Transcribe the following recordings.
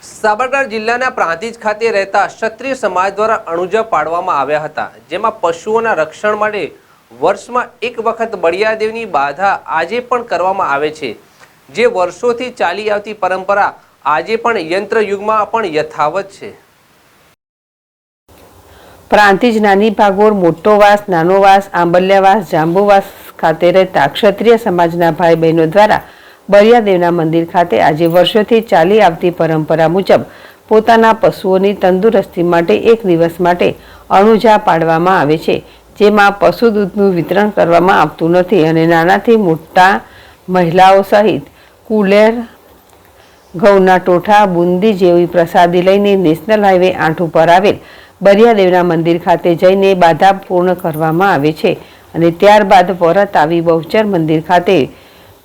સાબરકાંઠા જિલ્લાના પ્રાંતિજ ખાતે રહેતા ક્ષત્રિય સમાજ દ્વારા અણુજા પાડવામાં આવ્યા હતા, જેમાં પશુઓના રક્ષણ માટે વર્ષમાં એક વખત બળિયાદેવની બાધા આજે પણ કરવામાં આવે છે, જે વર્ષોથી ચાલી આવતી પરંપરા આજે પણ યંત્ર યુગમાં પણ યથાવત છે। પ્રાંતિજ નાની ભાગોળ, મોટો વાસ, નાનો વાસ, આંબલિયાવાસ, જાંબુવાસ ખાતે રહેતા ક્ષત્રિય સમાજના ભાઈ બહેનો દ્વારા બળિયાદેવના મંદિર ખાતે આજે વર્ષોથી ચાલી આવતી પરંપરા મુજબ પોતાના પશુઓની તંદુરસ્તી માટે એક દિવસ માટે અણુજા પાડવામાં આવે છે, જેમાં પશુ દૂધનું વિતરણ કરવામાં આવતું નથી અને નાનાથી મોટા મહિલાઓ સહિત કુલેર, ઘઉંના ટોઠા, બુંદી જેવી પ્રસાદી લઈને નેશનલ હાઈવે 8 ઉપર આવેલ બળિયાદેવના મંદિર ખાતે જઈને બાધા પૂર્ણ કરવામાં આવે છે અને ત્યારબાદ પરત આવી બહુચર મંદિર ખાતે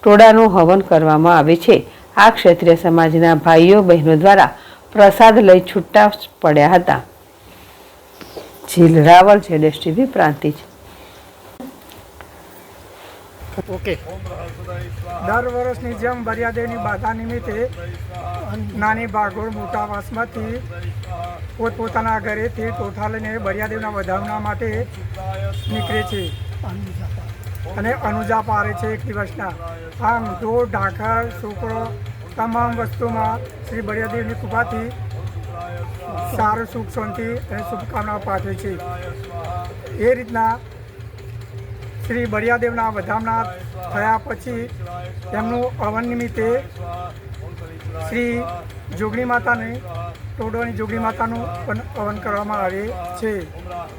ટોળાનું હવન કરવામાં આવે છે। આ ક્ષત્રિય સમાજના ભાઈઓ બહેનો દ્વારા પ્રસાદ લઈ છૂટા પડ્યા હતા। જીલ રાવલ, ZSTV, પ્રાંતિજ। ઓકે, દર વર્ષની જેમ બળિયાદેવની બાધા નિમિત્તે નાની ભાગોળ, મોટા વાસમાંથી પોતપોતાના ઘરેથી ટોઠા લઈને બળિયાદેવના વધામણા માટે નીકળે છે અને અનુજા પારે છે એક દિવસના। આમ ઢોર, ઢાંખર, છોકરો તમામ વસ્તુમાં શ્રી બળિયાદેવની કૃપાથી સારું સુખ શાંતિ અને શુભકામનાઓ પાઠવે છે। એ રીતના શ્રી બળિયાદેવના વધામણા થયા પછી તેમનું હવન નિમિત્તે શ્રી જોગણી માતાને ટોડોની જોગણી માતાનું પણ હવન કરવામાં આવે છે।